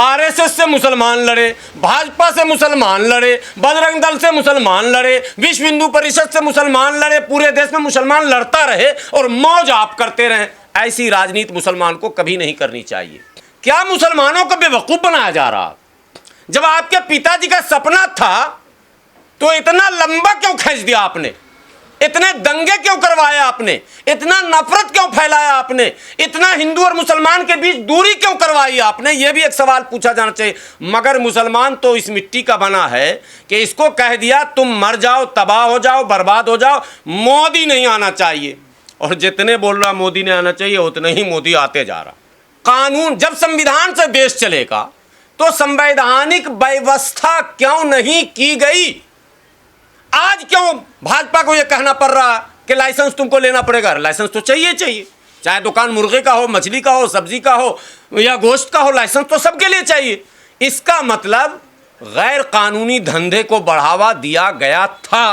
RSS से मुसलमान लड़े, भाजपा से मुसलमान लड़े, बजरंग दल से मुसलमान लड़े, विश्व हिंदू परिषद से मुसलमान लड़े, पूरे देश में मुसलमान लड़ता रहे और मौज आप करते रहें। ऐसी राजनीति मुसलमान को कभी नहीं करनी चाहिए। क्या मुसलमानों को बेवकूफ़ बनाया जा रहा? जब आपके पिताजी का सपना था तो इतना लंबा क्यों खींच दिया आपने? इतने दंगे क्यों करवाए आपने? इतना नफरत क्यों फैलाया आपने? इतना हिंदू और मुसलमान के बीच दूरी क्यों करवाई आपने? यह भी एक सवाल पूछा जाना चाहिए। मगर मुसलमान तो इस मिट्टी का बना है कि इसको कह दिया तुम मर जाओ, तबाह हो जाओ, बर्बाद हो जाओ, मोदी नहीं आना चाहिए। और जितने बोल रहा मोदी ने आना चाहिए उतने ही मोदी आते जा रहा। कानून जब संविधान से देश चलेगा तो संवैधानिक व्यवस्था क्यों नहीं की गई? आज क्यों भाजपा को यह कहना पड़ रहा कि लाइसेंस तुमको लेना पड़ेगा? लाइसेंस तो चाहिए, चाहे दुकान मुर्गे का हो, मछली का हो, सब्जी का हो या गोश्त का हो, लाइसेंस तो सबके लिए चाहिए। इसका मतलब गैर कानूनी धंधे को बढ़ावा दिया गया था।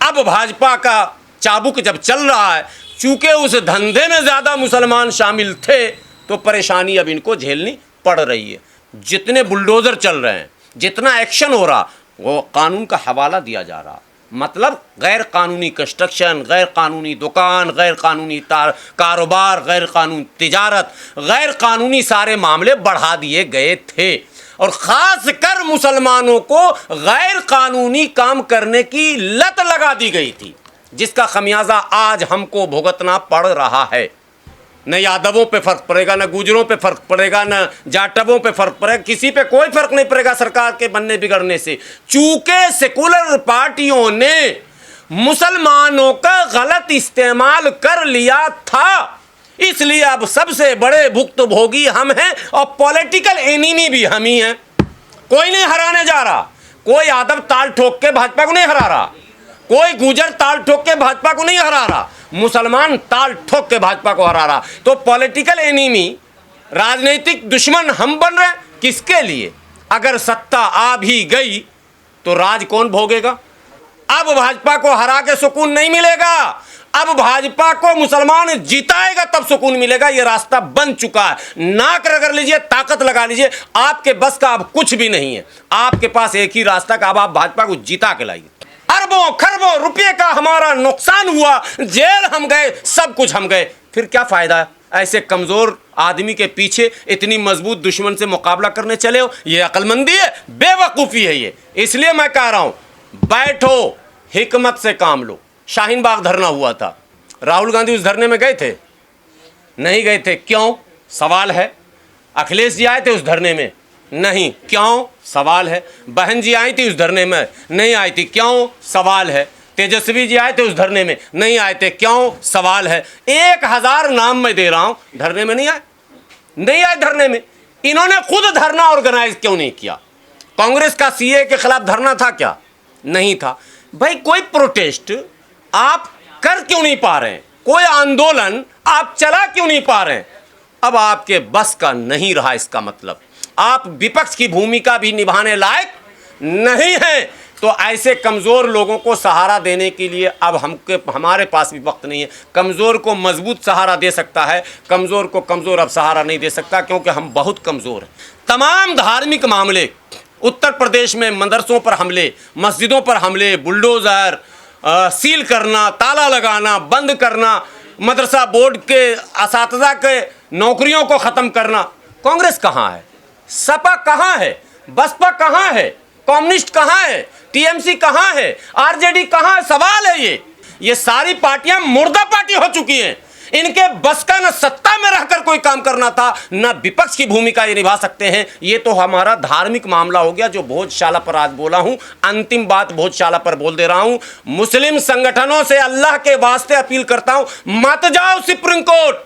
अब भाजपा का चाबुक जब चल रहा है, चूंकि उस धंधे में ज़्यादा मुसलमान शामिल थे तो परेशानी अब इनको झेलनी पड़ रही है। जितने बुलडोज़र चल रहे हैं, जितना एक्शन हो रहा, वो कानून का हवाला दिया जा रहा। मतलब गैर कानूनी कंस्ट्रक्शन, गैर कानूनी दुकान, गैर कानूनी कारोबार, गैर कानूनी तिजारत, गैर कानूनी सारे मामले बढ़ा दिए गए थे। और ख़ास कर मुसलमानों को गैर कानूनी काम करने की लत लगा दी गई थी, जिसका खमियाजा आज हमको भुगतना पड़ रहा है। न यादवों पे फ़र्क पड़ेगा, न गुजरों पे फ़र्क पड़ेगा, न जाटवों पे फ़र्क पड़ेगा, किसी पे कोई फ़र्क नहीं पड़ेगा सरकार के बनने बिगड़ने से। चूँकि सेकुलर पार्टियों ने मुसलमानों का गलत इस्तेमाल कर लिया था, इसलिए अब सबसे बड़े भुक्तभोगी हम हैं और पॉलिटिकल एनिमी भी हम ही हैं। कोई नहीं हराने जा रहा। कोई यादव ताल ठोक के भाजपा को नहीं हरा रहा, कोई गुजर ताल ठोक के भाजपा को नहीं हरा रहा, मुसलमान ताल ठोक के भाजपा को हरा रहा। तो पॉलिटिकल एनिमी, राजनीतिक दुश्मन हम बन रहे। किसके लिए? अगर सत्ता आ भी गई तो राज कौन भोगेगा? अब भाजपा को हरा के सुकून नहीं मिलेगा। अब भाजपा को मुसलमान जिताएगा तब सुकून मिलेगा। ये रास्ता बन चुका है। नाक रगड़ लीजिए, ताकत लगा लीजिए, आपके बस का अब कुछ भी नहीं है। आपके पास एक ही रास्ता का, अब आप भाजपा को जिता के लाइए। अरबों खरबों रुपये का हमारा नुकसान हुआ, जेल हम गए, सब कुछ हम गए, फिर क्या फ़ायदा? ऐसे कमज़ोर आदमी के पीछे इतनी मजबूत दुश्मन से मुकाबला करने चले हो? ये अक्लमंदी है? बेवकूफ़ी है ये। इसलिए मैं कह रहा हूँ, बैठो, हिकमत से काम लो। शाहीन बाग धरना हुआ था, राहुल गांधी उस धरने में गए थे? नहीं गए थे। क्यों? सवाल है। अखिलेश जी आए थे उस धरने में? नहीं। क्यों? सवाल है। बहन जी आई थी उस धरने में? नहीं आई थी। क्यों? सवाल है। तेजस्वी जी आए थे उस धरने में? नहीं आए थे। क्यों? सवाल है। 1000 नाम मैं दे रहा हूं, धरने में नहीं आए। नहीं आए धरने में। इन्होंने खुद धरना ऑर्गेनाइज क्यों नहीं किया? कांग्रेस का सीए के खिलाफ धरना था क्या? नहीं था। भाई कोई प्रोटेस्ट आप कर क्यों नहीं पा रहे हैं? कोई आंदोलन आप चला क्यों नहीं पा रहे हैं? अब आपके बस का नहीं रहा। इसका मतलब आप विपक्ष की भूमिका भी निभाने लायक नहीं हैं। तो ऐसे कमज़ोर लोगों को सहारा देने के लिए अब हमारे पास भी वक्त नहीं है। कमज़ोर को मजबूत सहारा दे सकता है, कमज़ोर को कमज़ोर अब सहारा नहीं दे सकता, क्योंकि हम बहुत कमज़ोर हैं। तमाम धार्मिक मामले, उत्तर प्रदेश में मदरसों पर हमले, मस्जिदों पर हमले, बुलडोज़र, सील करना, ताला लगाना, बंद करना, मदरसा बोर्ड के असातिज़ा के नौकरियों को ख़त्म करना। कांग्रेस कहाँ है? सपा कहाँ है? बसपा कहाँ है? कम्युनिस्ट कहाँ है? टीएमसी कहाँ है? आरजेडी कहाँ है? सवाल है ये सारी पार्टियां मुर्दा पार्टी हो चुकी हैं। इनके बस का न सत्ता में रहकर कोई काम करना था, न विपक्ष की भूमिका ये निभा सकते हैं। ये तो हमारा धार्मिक मामला हो गया जो भोजशाला पर आज बोला हूं। अंतिम बात भोजशाला पर बोल दे रहा हूं। मुस्लिम संगठनों से अल्लाह के वास्ते अपील करता हूं, मत जाओ सुप्रीम कोर्ट।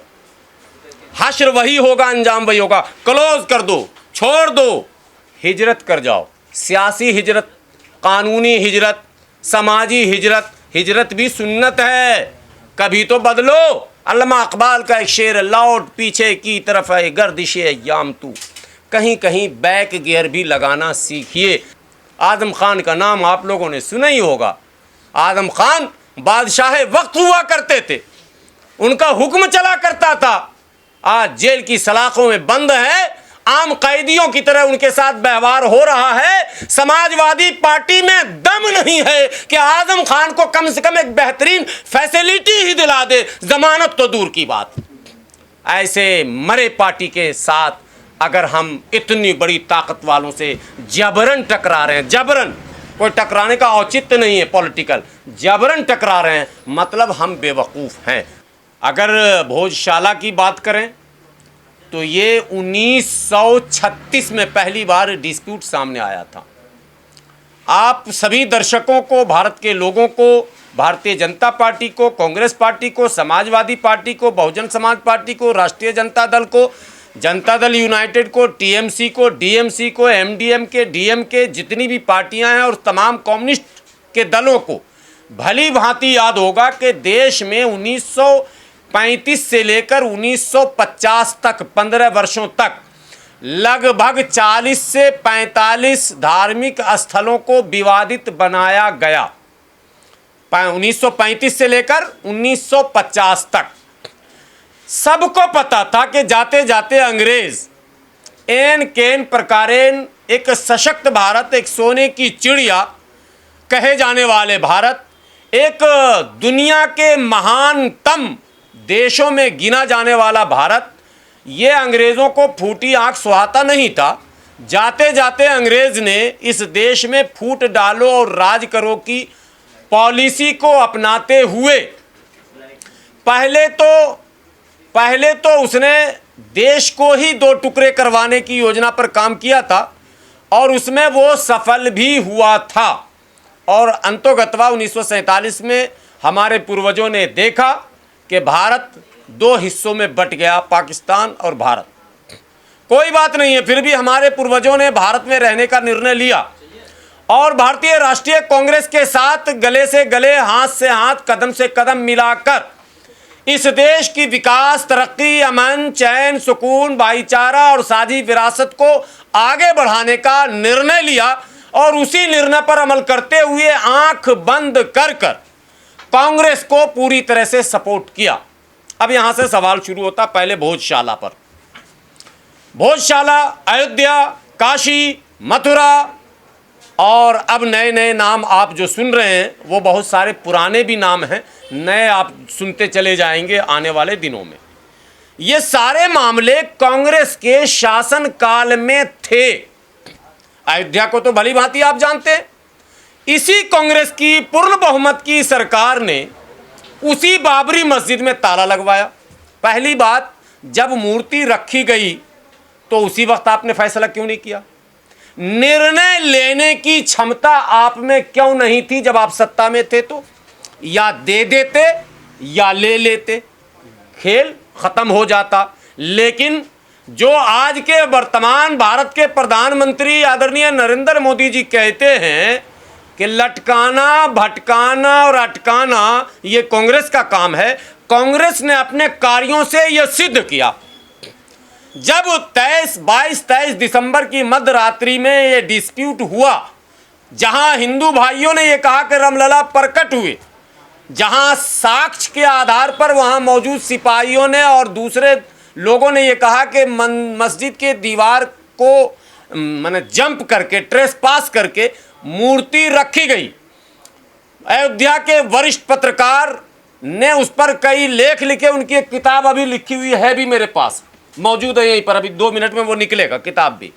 हश्र वही होगा, अंजाम वही होगा। क्लोज कर दो, छोड़ दो, हिजरत कर जाओ। सियासी हिजरत, कानूनी हिजरत, समाजी हिजरत। हिजरत भी सुन्नत है, कभी तो बदलो। अल्लामा इकबाल का एक शेर, लौट पीछे की तरफ है गर्दिशे अय्याम तू। कहीं कहीं बैक गियर भी लगाना सीखिए। आज़म खान का नाम आप लोगों ने सुना ही होगा। आज़म खान बादशाह वक्त हुआ करते थे, उनका हुक्म चला करता था। आज जेल की सलाखों में बंद है आम कैदियों की तरह उनके साथ व्यवहार हो रहा है। समाजवादी पार्टी में दम नहीं है कि आजम खान को कम से कम एक बेहतरीन फैसिलिटी ही दिला दे, जमानत तो दूर की बात। ऐसे मरे पार्टी के साथ अगर हम इतनी बड़ी ताकत वालों से जबरन टकरा रहे हैं, जबरन, कोई टकराने का औचित्य नहीं है पॉलिटिकल, जबरन टकरा रहे हैं, मतलब हम बेवकूफ़ हैं। अगर भोजशाला की बात करें तो ये 1936 में पहली बार डिस्प्यूट सामने आया था। आप सभी दर्शकों को, भारत के लोगों को, भारतीय जनता पार्टी को, कांग्रेस पार्टी को, समाजवादी पार्टी को, बहुजन समाज पार्टी को, राष्ट्रीय जनता दल को, जनता दल यूनाइटेड को, टीएमसी को, डीएमसी को, एमडीएमके, डीएमके, जितनी भी पार्टियां हैं और तमाम कम्युनिस्ट के दलों को भली भांति याद होगा कि देश में 1935 से लेकर 1950 तक 15 वर्षों तक लगभग 40 से 45 धार्मिक स्थलों को विवादित बनाया गया। 1935 से लेकर 1950 तक सबको पता था कि जाते जाते अंग्रेज एन केन प्रकारेण एक सशक्त भारत, एक सोने की चिड़िया कहे जाने वाले भारत, एक दुनिया के महानतम देशों में गिना जाने वाला भारत, ये अंग्रेज़ों को फूटी आंख सुहाता नहीं था। जाते जाते अंग्रेज़ ने इस देश में फूट डालो और राज करो की पॉलिसी को अपनाते हुए पहले तो उसने देश को ही दो टुकड़े करवाने की योजना पर काम किया था और उसमें वो सफल भी हुआ था। और अंतोगत्वा 1947 में हमारे पूर्वजों ने देखा कि भारत दो हिस्सों में बट गया, पाकिस्तान और भारत। कोई बात नहीं है, फिर भी हमारे पूर्वजों ने भारत में रहने का निर्णय लिया और भारतीय राष्ट्रीय कांग्रेस के साथ गले से गले, हाथ से हाथ, कदम से कदम मिलाकर इस देश की विकास, तरक्की, अमन, चैन, सुकून, भाईचारा और साझी विरासत को आगे बढ़ाने का निर्णय लिया और उसी निर्णय पर अमल करते हुए आंख बंद कर कांग्रेस को पूरी तरह से सपोर्ट किया। अब यहां से सवाल शुरू होता पहले भोजशाला पर। भोजशाला, अयोध्या, काशी, मथुरा और अब नए नए नाम आप जो सुन रहे हैं वो बहुत सारे पुराने भी नाम हैं, नए आप सुनते चले जाएंगे आने वाले दिनों में। ये सारे मामले कांग्रेस के शासन काल में थे। अयोध्या को तो भली भांति आप जानते हैं। इसी कांग्रेस की पूर्ण बहुमत की सरकार ने उसी बाबरी मस्जिद में ताला लगवाया। पहली बात, जब मूर्ति रखी गई तो उसी वक्त आपने फैसला क्यों नहीं किया? निर्णय लेने की क्षमता आप में क्यों नहीं थी जब आप सत्ता में थे? तो या दे देते या ले लेते, खेल खत्म हो जाता। लेकिन जो आज के वर्तमान भारत के प्रधानमंत्री आदरणीय नरेंद्र मोदी जी कहते हैं कि लटकाना, भटकाना और अटकाना ये कांग्रेस का काम है, कांग्रेस ने अपने कार्यों से यह सिद्ध किया। जब 22-23 दिसंबर की मध्य रात्रि में ये डिस्प्यूट हुआ, जहां हिंदू भाइयों ने ये कहा कि रामलला प्रकट हुए, जहां साक्ष्य के आधार पर वहां मौजूद सिपाहियों ने और दूसरे लोगों ने ये कहा कि मस्जिद के दीवार को माने जंप करके, ट्रेस पास करके मूर्ति रखी गई। अयोध्या के वरिष्ठ पत्रकार ने उस पर कई लेख लिखे, उनकी एक किताब अभी लिखी हुई है, भी मेरे पास मौजूद है यहीं पर, अभी 2 मिनट में वो निकलेगा किताब भी।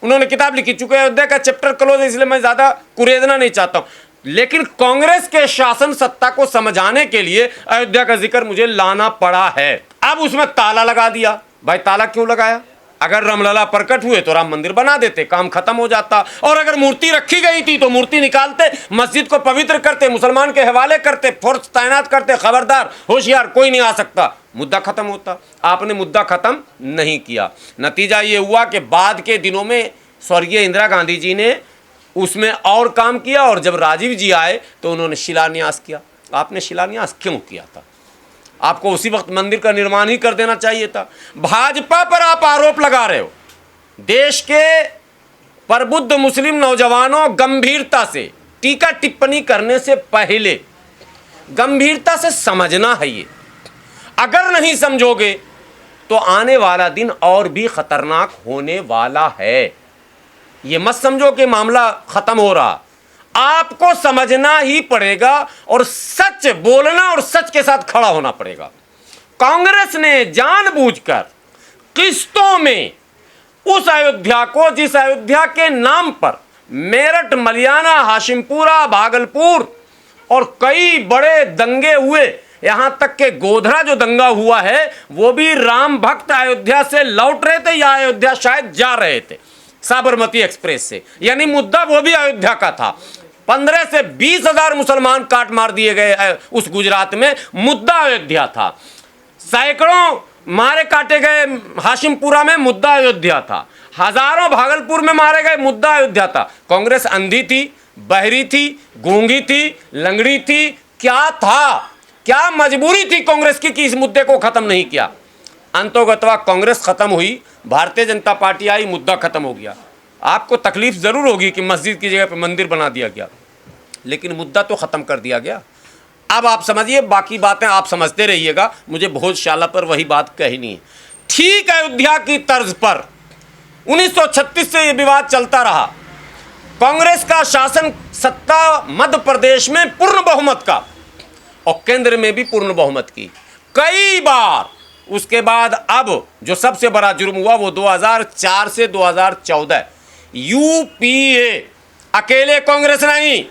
उन्होंने किताब लिखी, चूंकि अयोध्या का चैप्टर क्लोज है इसलिए मैं ज़्यादा कुरेदना नहीं चाहता हूँ, लेकिन कांग्रेस के शासन सत्ता को समझाने के लिए अयोध्या का जिक्र मुझे लाना पड़ा है। अब उसमें ताला लगा दिया। भाई ताला क्यों लगाया? अगर रामलला प्रकट हुए तो राम मंदिर बना देते, काम खत्म हो जाता। और अगर मूर्ति रखी गई थी तो मूर्ति निकालते, मस्जिद को पवित्र करते, मुसलमान के हवाले करते, फोर्स तैनात करते, खबरदार, होशियार, कोई नहीं आ सकता, मुद्दा खत्म होता। आपने मुद्दा खत्म नहीं किया। नतीजा ये हुआ कि बाद के दिनों में स्वर्गीय इंदिरा गांधी जी ने उसमें और काम किया और जब राजीव जी आए तो उन्होंने शिलान्यास किया। आपने शिलान्यास क्यों किया था? आपको उसी वक्त मंदिर का निर्माण ही कर देना चाहिए था। भाजपा पर आप आरोप लगा रहे हो। देश के प्रबुद्ध मुस्लिम नौजवानों, गंभीरता से टीका टिप्पणी करने से पहले गंभीरता से समझना है। ये अगर नहीं समझोगे तो आने वाला दिन और भी खतरनाक होने वाला है। ये मत समझो कि मामला खत्म हो रहा, आपको समझना ही पड़ेगा और सच बोलना और सच के साथ खड़ा होना पड़ेगा। कांग्रेस ने जानबूझकर किस्तों में उस अयोध्या को, जिस अयोध्या के नाम पर मेरठ, मलियाना, हाशिमपुरा, भागलपुर और कई बड़े दंगे हुए, यहां तक के गोधरा जो दंगा हुआ है वो भी राम भक्त अयोध्या से लौट रहे थे या अयोध्या शायद जा रहे थे साबरमती एक्सप्रेस से, यानी मुद्दा वो भी अयोध्या का था। 15 से 20 हजार मुसलमान काट मार दिए गए उस गुजरात में, मुद्दा अयोध्या था। सैकड़ों मारे काटे गए हाशिमपुरा में, मुद्दा अयोध्या था। हजारों भागलपुर में मारे गए, मुद्दा अयोध्या था। कांग्रेस अंधी थी, बहरी थी, गूंगी थी, लंगड़ी थी, क्या था? क्या मजबूरी थी कांग्रेस की कि इस मुद्दे को खत्म नहीं किया? अंतोगत्वा कांग्रेस खत्म हुई, भारतीय जनता पार्टी आई, मुद्दा खत्म हो गया। आपको तकलीफ जरूर होगी कि मस्जिद की जगह पर मंदिर बना दिया गया, लेकिन मुद्दा तो खत्म कर दिया गया। अब आप समझिए, बाकी बातें आप समझते रहिएगा, मुझे भोजशाला पर वही बात कहनी है। ठीक अयोध्या की तर्ज पर 1936 से यह विवाद चलता रहा। कांग्रेस का शासन सत्ता मध्य प्रदेश में पूर्ण बहुमत का और केंद्र में भी पूर्ण बहुमत की कई बार। उसके बाद अब जो सबसे बड़ा जुर्म हुआ वो 2004 से 2014 यूपीए, अकेले कांग्रेस नहीं,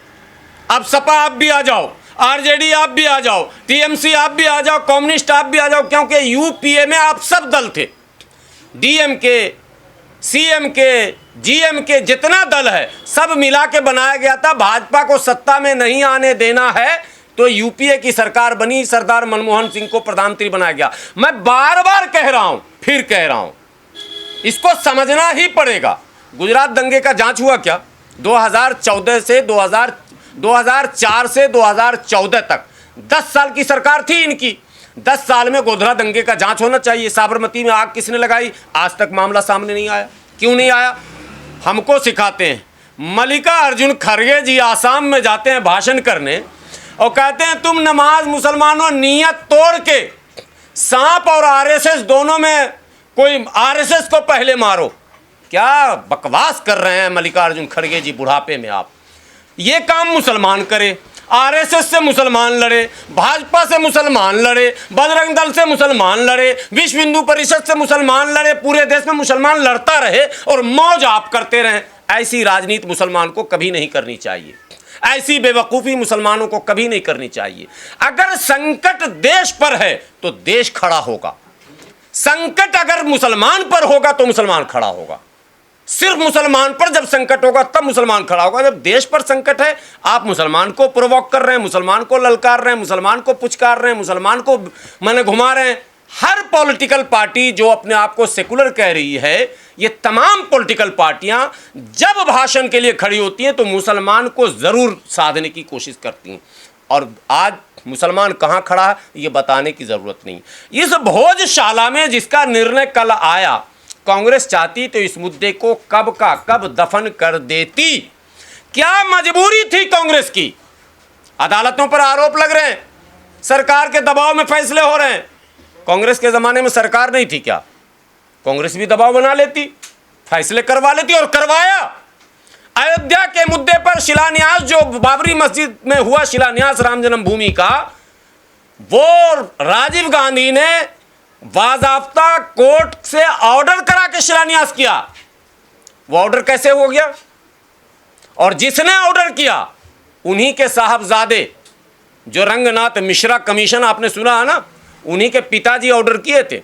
अब सपा आप भी आ जाओ, आरजेडी आप भी आ जाओ, टीएमसी आप भी आ जाओ, कम्युनिस्ट आप भी आ जाओ, क्योंकि यूपीए में आप सब दल थे। डीएमके, सीएमके, जीएमके, जितना दल है सब मिला के बनाया गया था। भाजपा को सत्ता में नहीं आने देना है तो यूपीए की सरकार बनी, सरदार मनमोहन सिंह को प्रधानमंत्री बनाया गया। मैं बार बार कह रहा हूं, फिर कह रहा हूं, इसको समझना ही पड़ेगा। गुजरात दंगे का जांच हुआ क्या? 2014 से 2004 से 2014 तक 10 साल की सरकार थी इनकी। 10 साल में गोधरा दंगे का जांच होना चाहिए। साबरमती में आग किसने लगाई? आज तक मामला सामने नहीं आया। क्यों नहीं आया? हमको सिखाते हैं। मल्लिकार्जुन खड़गे जी आसाम में जाते हैं भाषण करने और कहते हैं तुम नमाज मुसलमानों नियत तोड़ के सांप और आरएसएस दोनों में कोई आरएसएस को पहले मारो। क्या बकवास कर रहे हैं मल्लिकार्जुन खड़गे जी बुढ़ापे में? आप ये काम मुसलमान करे, आरएसएस से मुसलमान लड़े, भाजपा से मुसलमान लड़े, बजरंग दल से मुसलमान लड़े, विश्व हिंदू परिषद से मुसलमान लड़े, पूरे देश में मुसलमान लड़ता रहे और मौज आप करते रहें। ऐसी राजनीति मुसलमान को कभी नहीं करनी चाहिए। ऐसी बेवकूफ़ी मुसलमानों को कभी नहीं करनी चाहिए। अगर संकट देश पर है तो देश खड़ा होगा, संकट अगर मुसलमान पर होगा तो मुसलमान खड़ा होगा। सिर्फ मुसलमान पर जब संकट होगा तब मुसलमान खड़ा होगा। जब देश पर संकट है, आप मुसलमान को प्रोवोक कर रहे हैं, मुसलमान को ललकार रहे हैं, मुसलमान को पुचकार रहे हैं, मुसलमान को माने घुमा रहे हैं। हर पॉलिटिकल पार्टी जो अपने आप को सेकुलर कह रही है, ये तमाम पॉलिटिकल पार्टियां जब भाषण के लिए खड़ी होती हैं तो मुसलमान को ज़रूर साधने की कोशिश करती हैं। और आज मुसलमान कहाँ खड़ा है ये बताने की ज़रूरत नहीं। इस भोजशाला में जिसका निर्णय कल आया, कांग्रेस चाहती तो इस मुद्दे को कब का कब दफन कर देती। क्या मजबूरी थी कांग्रेस की? अदालतों पर आरोप लग रहे हैं, सरकार के दबाव में फैसले हो रहे हैं। कांग्रेस के ज़माने में सरकार नहीं थी क्या? कांग्रेस भी दबाव बना लेती, फैसले करवा लेती और करवाया। अयोध्या के मुद्दे पर शिलान्यास, जो बाबरी मस्जिद में हुआ शिलान्यास राम जन्मभूमि का, वो राजीव गांधी ने बाज़ाब्ता कोर्ट से ऑर्डर करा के शिलान्यास किया। वो ऑर्डर कैसे हो गया? और जिसने ऑर्डर किया उन्हीं के साहबजादे, जो रंगनाथ मिश्रा कमीशन आपने सुना है ना, उन्हीं के पिताजी ऑर्डर किए थे,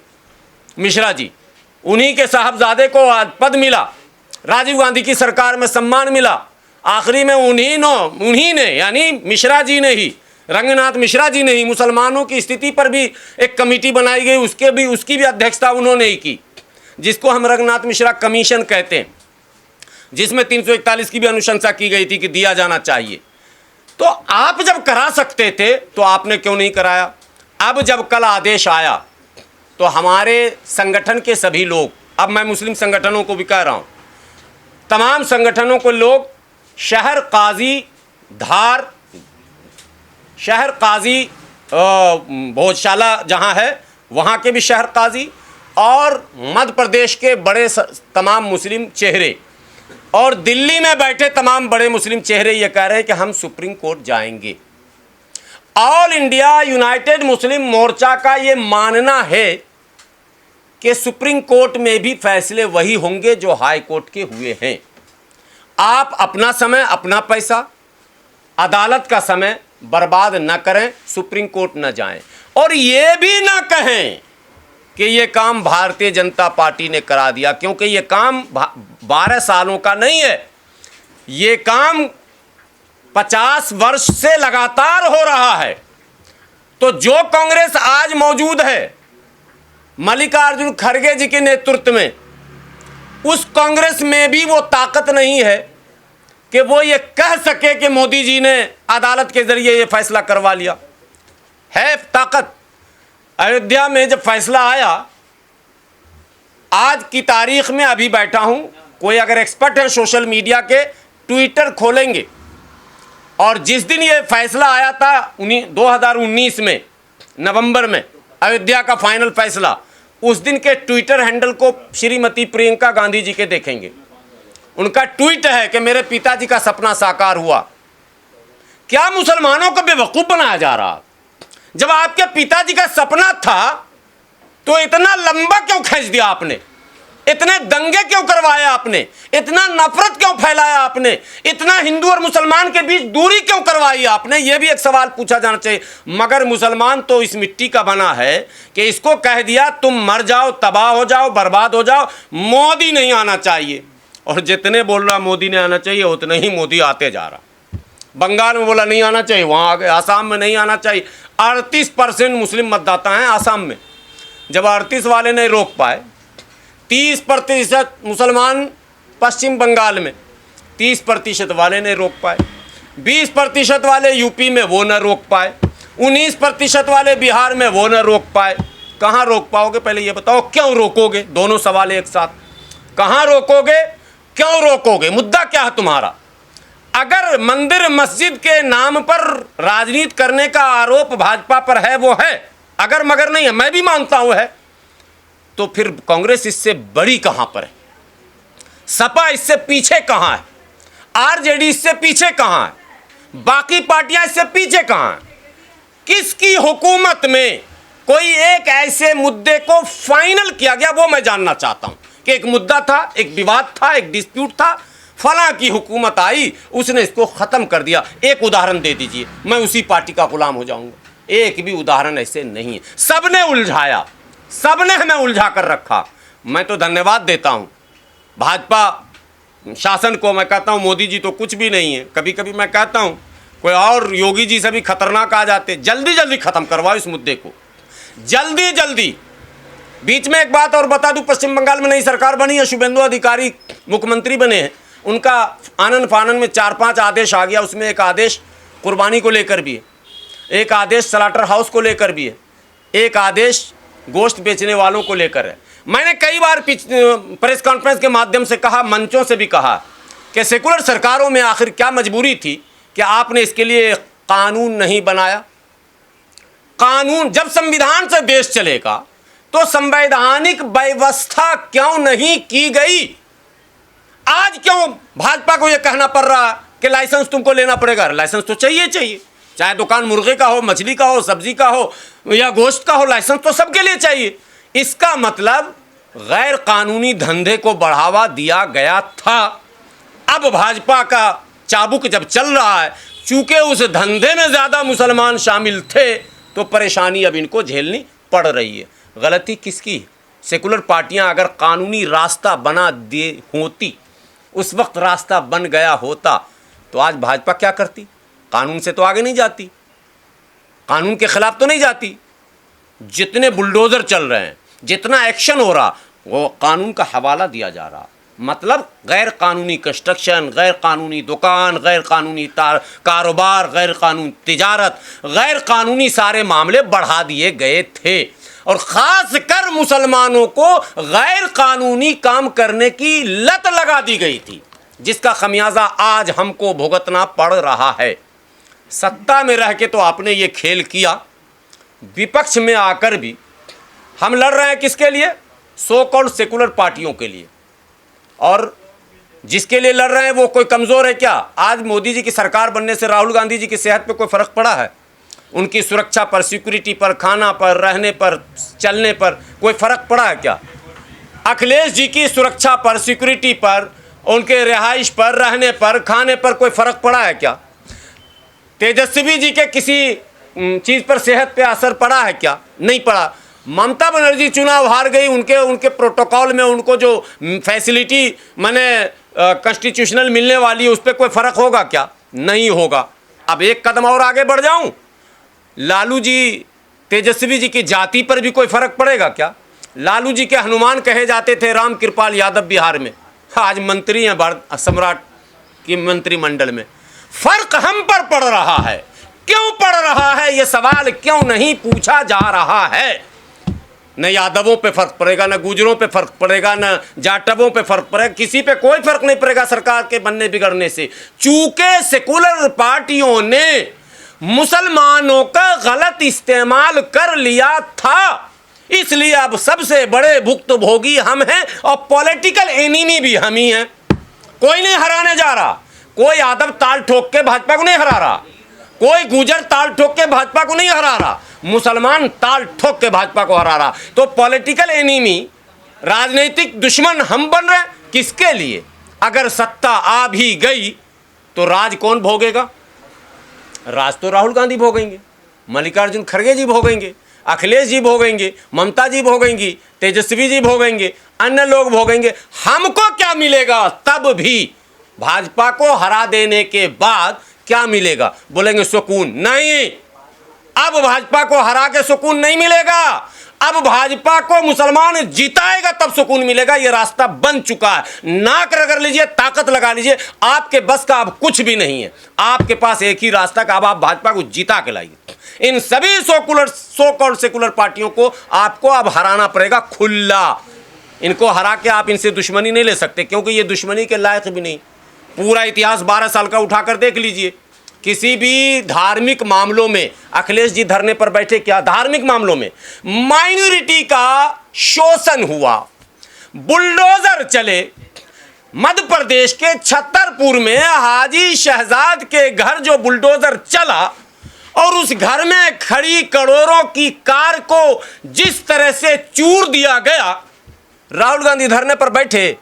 मिश्रा जी। उन्हीं के साहबजादे को आज पद मिला, राजीव गांधी की सरकार में सम्मान मिला। आखिरी में उन्हीं ने यानी मिश्रा जी ने ही, रंगनाथ मिश्रा जी ने ही मुसलमानों की स्थिति पर भी एक कमेटी बनाई गई, उसकी भी अध्यक्षता उन्होंने ही की, जिसको हम रंगनाथ मिश्रा कमीशन कहते हैं, जिसमें 341 की भी अनुशंसा की गई थी कि दिया जाना चाहिए। तो आप जब करा सकते थे तो आपने क्यों नहीं कराया? अब जब कल आदेश आया तो हमारे संगठन के सभी लोग, अब मैं मुस्लिम संगठनों को भी कह रहा हूँ, तमाम संगठनों को लोग, शहर काजी धार, शहर काजी भोजशाला जहाँ है वहाँ के भी शहर काजी, और मध्य प्रदेश के बड़े तमाम मुस्लिम चेहरे और दिल्ली में बैठे तमाम बड़े मुस्लिम चेहरे ये कह रहे हैं कि हम सुप्रीम कोर्ट जाएंगे। ऑल इंडिया यूनाइटेड मुस्लिम मोर्चा का ये मानना है कि सुप्रीम कोर्ट में भी फैसले वही होंगे जो हाई कोर्ट के हुए हैं। आप अपना समय, अपना पैसा, अदालत का समय बर्बाद न करें, सुप्रीम कोर्ट न जाएं और ये भी ना कहें कि ये काम भारतीय जनता पार्टी ने करा दिया, क्योंकि ये काम 12 सालों का नहीं है, ये काम 50 वर्ष से लगातार हो रहा है। तो जो कांग्रेस आज मौजूद है मल्लिकार्जुन खड़गे जी के नेतृत्व में, उस कांग्रेस में भी वो ताकत नहीं है कि वो ये कह सके कि मोदी जी ने अदालत के जरिए ये फैसला करवा लिया। है ताकत। अयोध्या में जब फैसला आया, आज की तारीख में अभी बैठा हूं, कोई अगर एक्सपर्ट है सोशल मीडिया के, ट्विटर खोलेंगे और जिस दिन ये फैसला आया था 2019 में नवंबर में अयोध्या का फाइनल फैसला, उस दिन के ट्विटर हैंडल को श्रीमती प्रियंका गांधी जी के देखेंगे। उनका ट्वीट है कि मेरे पिताजी का सपना साकार हुआ। क्या मुसलमानों को बेवकूफ़ बनाया जा रहा? जब आपके पिताजी का सपना था तो इतना लंबा क्यों खींच दिया आपने? इतने दंगे क्यों करवाए आपने? इतना नफरत क्यों फैलाया आपने? इतना हिंदू और मुसलमान के बीच दूरी क्यों करवाई आपने? यह भी एक सवाल पूछा जाना चाहिए। मगर मुसलमान तो इस मिट्टी का बना है कि इसको कह दिया तुम मर जाओ, तबाह हो जाओ, बर्बाद हो जाओ, मोदी नहीं आना चाहिए। और जितने बोल रहा मोदी ने आना चाहिए उतने ही मोदी आते जा रहा। बंगाल में बोला नहीं आना चाहिए, वहाँ आ गए। आसाम में नहीं आना चाहिए। 38% मुस्लिम मतदाता हैं आसाम में। जब 38 वाले नहीं रोक पाए, 30% मुसलमान पश्चिम बंगाल में, 30% वाले नहीं रोक पाए, 20% वाले यूपी में वो न रोक पाए, 19% वाले बिहार में वो न रोक पाए। कहाँ रोक पाओगे? पहले ये बताओ, क्यों रोकोगे? दोनों सवाल एक साथ। कहाँ रोकोगे, क्यों रोकोगे? मुद्दा क्या है तुम्हारा? अगर मंदिर मस्जिद के नाम पर राजनीति करने का आरोप भाजपा पर है, वो है, अगर मगर नहीं है, मैं भी मानता हूं है, तो फिर कांग्रेस इससे बड़ी कहां पर है? सपा इससे पीछे कहां है? आरजेडी इससे पीछे कहां है? बाकी पार्टियां इससे पीछे कहां है? किसकी हुकूमत में कोई एक ऐसे मुद्दे को फाइनल किया गया, वो मैं जानना चाहता हूं कि एक मुद्दा था, एक विवाद था, एक डिस्प्यूट था, फला की हुकूमत आई, उसने इसको ख़त्म कर दिया। एक उदाहरण दे दीजिए, मैं उसी पार्टी का गुलाम हो जाऊंगा। एक भी उदाहरण ऐसे नहीं है। सबने उलझाया, सबने हमें उलझा कर रखा। मैं तो धन्यवाद देता हूं भाजपा शासन को। मैं कहता हूं मोदी जी तो कुछ भी नहीं है। कभी कभी मैं कहता हूं कोई और योगी जी से भी खतरनाक आ जाते। जल्दी जल्दी ख़त्म करवाओ इस मुद्दे को, जल्दी जल्दी। बीच में एक बात और बता दूं, पश्चिम बंगाल में नई सरकार बनी है, शुभेंदु अधिकारी मुख्यमंत्री बने हैं। उनका आनन फानन में 4-5 आदेश आ गया। उसमें एक आदेश कुर्बानी को लेकर भी है, एक आदेश स्लाटर हाउस को लेकर भी है, एक आदेश गोश्त बेचने वालों को लेकर है। मैंने कई बार प्रेस कॉन्फ्रेंस के माध्यम से कहा, मंचों से भी कहा कि सेकुलर सरकारों में आखिर क्या मजबूरी थी कि आपने इसके लिए कानून नहीं बनाया। कानून, जब संविधान से देश चलेगा तो संवैधानिक व्यवस्था क्यों नहीं की गई? आज क्यों भाजपा को यह कहना पड़ रहा कि लाइसेंस तुमको लेना पड़ेगा? लाइसेंस तो चाहिए, चाहे दुकान मुर्गे का हो, मछली का हो, सब्जी का हो या गोश्त का हो, लाइसेंस तो सबके लिए चाहिए। इसका मतलब गैर कानूनी धंधे को बढ़ावा दिया गया था। अब भाजपा का चाबुक जब चल रहा है, चूंकि उस धंधे में ज़्यादा मुसलमान शामिल थे, तो परेशानी अब इनको झेलनी पड़ रही है। गलती किसकी? सेकुलर पार्टियां अगर कानूनी रास्ता बना दे होती, उस वक्त रास्ता बन गया होता, तो आज भाजपा क्या करती? कानून से तो आगे नहीं जाती, कानून के खिलाफ तो नहीं जाती। जितने बुलडोज़र चल रहे हैं, जितना एक्शन हो रहा, वो कानून का हवाला दिया जा रहा। मतलब गैर कानूनी कंस्ट्रक्शन, गैर कानूनी दुकान, गैर कानूनी कारोबार, गैर कानूनी तिजारत, गैर कानूनी सारे मामले बढ़ा दिए गए थे। और ख़ास कर मुसलमानों को गैर कानूनी काम करने की लत लगा दी गई थी, जिसका खमियाजा आज हमको भुगतना पड़ रहा है। सत्ता में रह के तो आपने ये खेल किया, विपक्ष में आकर भी हम लड़ रहे हैं किसके लिए? सो कॉल्ड सेकुलर पार्टियों के लिए, और जिसके लिए लड़ रहे हैं वो कोई कमज़ोर है क्या? आज मोदी जी की सरकार बनने से राहुल गांधी जी की सेहत पे कोई फ़र्क पड़ा है? उनकी सुरक्षा पर, सिक्योरिटी पर, खाना पर, रहने पर, चलने पर कोई फ़र्क पड़ा है क्या? अखिलेश जी की सुरक्षा पर, सिक्योरिटी पर, उनके रिहाइश पर, रहने पर, खाने पर कोई फ़र्क पड़ा है क्या? तेजस्वी जी के किसी चीज़ पर, सेहत पे असर पड़ा है क्या? नहीं पड़ा। ममता बनर्जी चुनाव हार गई, उनके प्रोटोकॉल में उनको जो फैसिलिटी माने कॉन्स्टिट्यूशनल मिलने वाली है उस पर कोई फ़र्क होगा क्या? नहीं होगा। अब एक कदम और आगे बढ़ जाऊं, लालू जी, तेजस्वी जी की जाति पर भी कोई फ़र्क पड़ेगा क्या? लालू जी के हनुमान कहे जाते थे राम कृपाल यादव बिहार में, आज मंत्री हैं भारत सम्राट की मंत्रिमंडल में। फ़र्क हम पर पड़ रहा है। क्यों पड़ रहा है ये सवाल क्यों नहीं पूछा जा रहा है? न यादवों पे फ़र्क पड़ेगा, न गुजरों पे फ़र्क पड़ेगा, न जाटवों पे फ़र्क पड़ेगा, किसी पे कोई फ़र्क नहीं पड़ेगा सरकार के बनने बिगड़ने से। चूंकि सेकुलर पार्टियों ने मुसलमानों का गलत इस्तेमाल कर लिया था, इसलिए अब सबसे बड़े भुक्तभोगी हम हैं और पॉलिटिकल एनिमी भी हम ही हैं। कोई नहीं हराने जा रहा, कोई यादव ताल ठोक के भाजपा को नहीं हरा रहा, कोई गुजर ताल ठोक के भाजपा को नहीं हरा रहा, मुसलमान ताल ठोक के भाजपा को हरा रहा। तो पॉलिटिकल एनिमी, राजनीतिक दुश्मन हम बन रहे। किसके लिए? अगर सत्ता आ भी गई तो राज कौन भोगेगा? राज तो राहुल गांधी भोगेंगे, मल्लिकार्जुन खड़गे जी भोगेंगे, अखिलेश जी भोगेंगे, ममता जी भोगेंगी, तेजस्वी जी भोगेंगे, अन्य लोग भोगेंगे। हमको क्या मिलेगा? तब भी भाजपा को हरा देने के बाद क्या मिलेगा? बोलेंगे सुकून। नहीं, अब भाजपा को हरा के सुकून नहीं मिलेगा। अब भाजपा को मुसलमान जिताएगा तब सुकून मिलेगा। ये रास्ता बन चुका है। नाक रगड़ लीजिए, ताकत लगा लीजिए, आपके बस का अब कुछ भी नहीं है। आपके पास एक ही रास्ता का, अब आप भाजपा को जिता के लाइए। इन सभी सो कॉल्ड सेकुलर पार्टियों को आपको अब हराना पड़ेगा खुला। इनको हरा के आप इनसे दुश्मनी नहीं ले सकते, क्योंकि ये दुश्मनी के लायक भी नहीं। पूरा इतिहास 12 साल का उठाकर देख लीजिए। किसी भी धार्मिक मामलों में अखिलेश जी धरने पर बैठे क्या? धार्मिक मामलों में माइनॉरिटी का शोषण हुआ, बुलडोजर चले। मध्य प्रदेश के छतरपुर में हाजी शहजाद के घर जो बुलडोजर चला और उस घर में खड़ी करोड़ों की कार को जिस तरह से चूर दिया गया, राहुल गांधी धरने पर बैठे।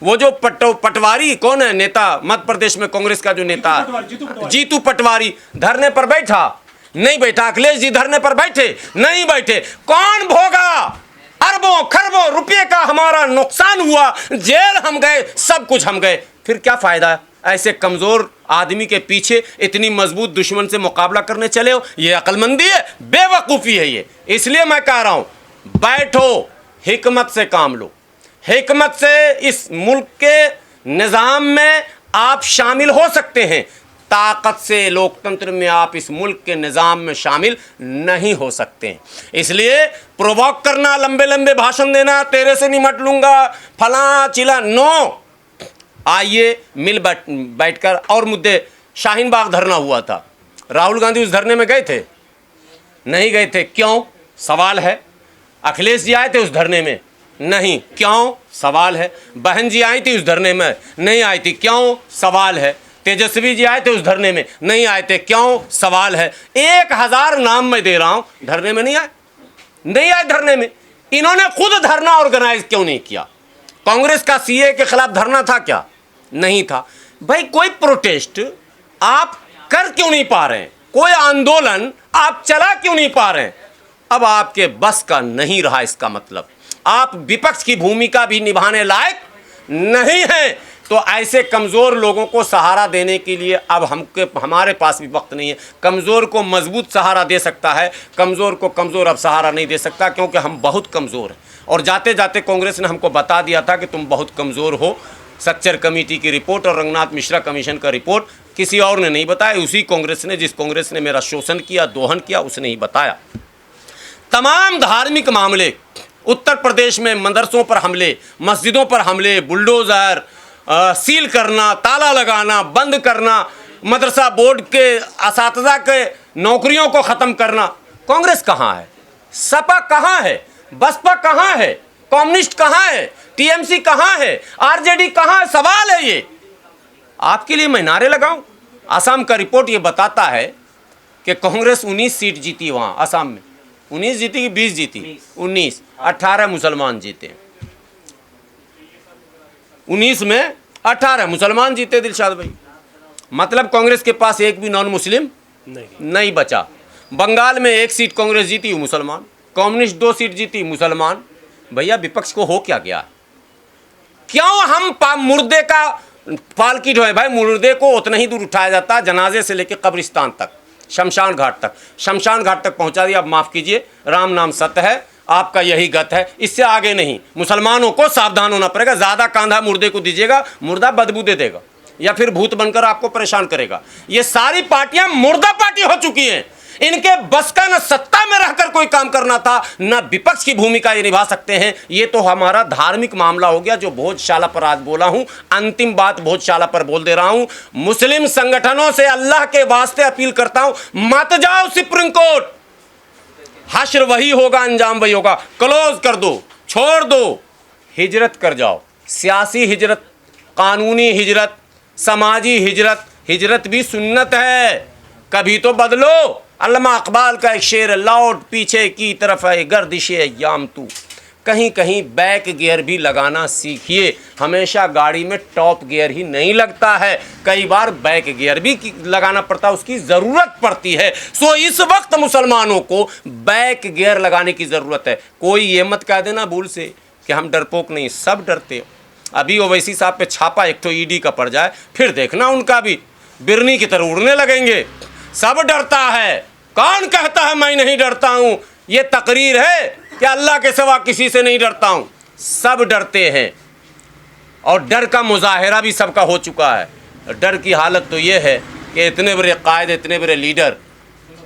वो जो पटवारी कौन है नेता मध्य प्रदेश में, कांग्रेस का जो नेता है जीतू पटवारी, धरने पर बैठा? नहीं बैठा। अखिलेश जी धरने पर बैठे? नहीं बैठे। कौन भोगा? अरबों खरबों रुपये का हमारा नुकसान हुआ, जेल हम गए, सब कुछ हम गए। फिर क्या फायदा? ऐसे कमजोर आदमी के पीछे इतनी मजबूत दुश्मन से मुकाबला करने चले हो? ये अक्लमंदी है? बेवकूफ़ी है ये। इसलिए मैं कह रहा हूं, बैठो, हिकमत से काम लो। हिकमत से इस मुल्क के निज़ाम में आप शामिल हो सकते हैं। ताकत से लोकतंत्र में आप इस मुल्क के निज़ाम में शामिल नहीं हो सकते हैं। इसलिए प्रोवोक करना, लंबे लंबे भाषण देना, तेरे से निमट लूँगा, फला चिला, नो। आइए मिल बैठकर और मुद्दे। शाहीन बाग धरना हुआ था, राहुल गांधी उस धरने में गए थे? नहीं गए थे। क्यों? सवाल है। अखिलेश जी आए थे उस धरने में? नहीं। क्यों? सवाल है। बहन जी आई थी उस धरने में? नहीं आई थी। क्यों? सवाल है। तेजस्वी जी आए थे उस धरने में? नहीं आए थे। क्यों? सवाल है। 1000 नाम मैं दे रहा हूं, धरने में नहीं आए। नहीं आए धरने में। इन्होंने खुद धरना ऑर्गेनाइज क्यों नहीं किया? कांग्रेस का सीए के खिलाफ धरना था क्या? नहीं था। भाई कोई प्रोटेस्ट आप कर क्यों नहीं पा रहे हैं? कोई आंदोलन आप चला क्यों नहीं पा रहे हैं? अब आपके बस का नहीं रहा। इसका मतलब आप विपक्ष की भूमिका भी निभाने लायक नहीं हैं। तो ऐसे कमज़ोर लोगों को सहारा देने के लिए अब हमारे पास भी वक्त नहीं है। कमज़ोर को मजबूत सहारा दे सकता है, कमज़ोर को कमज़ोर अब सहारा नहीं दे सकता, क्योंकि हम बहुत कमज़ोर हैं। और जाते जाते कांग्रेस ने हमको बता दिया था कि तुम बहुत कमज़ोर हो। सक्चर कमेटी की रिपोर्ट और रंगनाथ मिश्रा कमीशन का रिपोर्ट किसी और ने नहीं बताया, उसी कांग्रेस ने, जिस कांग्रेस ने मेरा शोषण किया, दोहन किया, उसने ही बताया। तमाम धार्मिक मामले, उत्तर प्रदेश में मदरसों पर हमले, मस्जिदों पर हमले, बुलडोज़र, सील करना, ताला लगाना, बंद करना, मदरसा बोर्ड के असातिज़ा के नौकरियों को ख़त्म करना। कांग्रेस कहाँ है? सपा कहाँ है? बसपा कहाँ है? कम्युनिस्ट कहाँ है, टीएमसी कहाँ है, आरजेडी कहाँ है, सवाल है ये। आपके लिए मैं नारे लगाऊं? असम का रिपोर्ट ये बताता है कि कांग्रेस 19 सीट जीती वहाँ असम में। 19 जीती कि 20 जीती? 19। 18 मुसलमान जीते। 19 में 18 मुसलमान जीते दिलशाद भाई। मतलब कांग्रेस के पास एक भी नॉन मुस्लिम नहीं बचा। बंगाल में 1 सीट कांग्रेस जीती, मुसलमान। कम्युनिस्ट 2 सीट जीती, मुसलमान। भैया विपक्ष को हो क्या गया? क्यों हम मुर्दे का पालकी ढोए? भाई मुर्दे को उतना ही दूर उठाया जाता, जनाजे से लेकर कब्रिस्तान तक, शमशान घाट तक। शमशान घाट तक पहुंचा दिया। अब माफ़ कीजिए, राम नाम सत्य है, आपका यही गत है, इससे आगे नहीं। मुसलमानों को सावधान होना पड़ेगा। ज़्यादा कांधा मुर्दे को दीजिएगा, मुर्दा बदबू दे देगा या फिर भूत बनकर आपको परेशान करेगा। ये सारी पार्टियां मुर्दा पार्टी हो चुकी हैं। इनके बस का न सत्ता में रहकर कोई काम करना था, न विपक्ष की भूमिका ये निभा सकते हैं। ये तो हमारा धार्मिक मामला हो गया, जो भोजशाला पर आज बोला हूं। अंतिम बात भोजशाला पर बोल दे रहा हूं। मुस्लिम संगठनों से अल्लाह के वास्ते अपील करता हूं, मत जाओ सुप्रीम कोर्ट। हश्र वही होगा, अंजाम वही होगा। क्लोज कर दो, छोड़ दो, हिजरत कर जाओ। सियासी हिजरत, कानूनी हिजरत, समाजी हिजरत। हिजरत भी सुन्नत है, कभी तो बदलो। अल्लामा इकबाल का एक शेर, लौट पीछे की तरफ है गर्दिशे अय्याम तू। कहीं कहीं बैक गियर भी लगाना सीखिए। हमेशा गाड़ी में टॉप गियर ही नहीं लगता है, कई बार बैक गियर भी लगाना पड़ता है, उसकी ज़रूरत पड़ती है। सो इस वक्त मुसलमानों को बैक गियर लगाने की ज़रूरत है। कोई ये मत कह देना भूल से कि हम डरपोक नहीं, सब डरते। अभी ओवैसी साहब पे छापा एक तो ईडी का पड़ जाए, फिर देखना उनका भी बिरनी की तरह उड़ने लगेंगे। सब डरता है, कौन कहता है मैं नहीं डरता हूं? ये तकरीर है कि अल्लाह के सिवा किसी से नहीं डरता हूं। सब डरते हैं और डर का मुजाहिरा भी सबका हो चुका है। डर की हालत तो ये है कि इतने बड़े कायद, इतने बड़े लीडर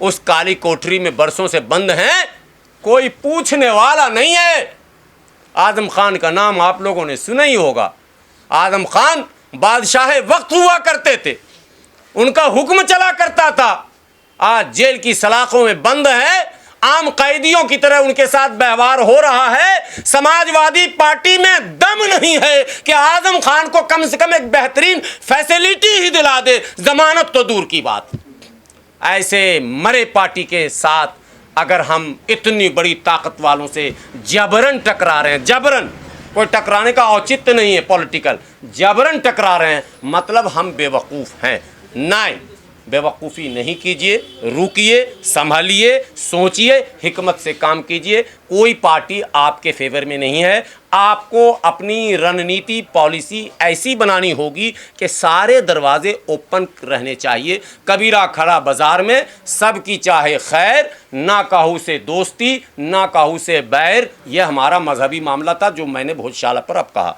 उस काली कोठरी में बरसों से बंद हैं, कोई पूछने वाला नहीं है। आजम खान का नाम आप लोगों ने सुना ही होगा। आजम खान बादशाह वक्त हुआ करते थे, उनका हुक्म चला करता था। आज जेल की सलाखों में बंद है, आम कैदियों की तरह उनके साथ व्यवहार हो रहा है। समाजवादी पार्टी में दम नहीं है कि आजम खान को कम से कम एक बेहतरीन फैसिलिटी ही दिला दे, जमानत तो दूर की बात। ऐसे मरे पार्टी के साथ अगर हम इतनी बड़ी ताकत वालों से जबरन टकरा रहे हैं, जबरन, कोई टकराने का औचित्य नहीं है पॉलिटिकल, जबरन टकरा रहे हैं, मतलब हम बेवकूफ़ हैं। नहीं, बेवकूफ़ी नहीं कीजिए, रुकिए, संभलिए, सोचिए, हिकमत से काम कीजिए। कोई पार्टी आपके फेवर में नहीं है। आपको अपनी रणनीति, पॉलिसी ऐसी बनानी होगी कि सारे दरवाजे ओपन रहने चाहिए। कबीरा खड़ा बाज़ार में, सबकी चाहे खैर, ना काहू से दोस्ती, ना काहू से बैर। यह हमारा मजहबी मामला था जो मैंने भोजशाला पर अब कहा।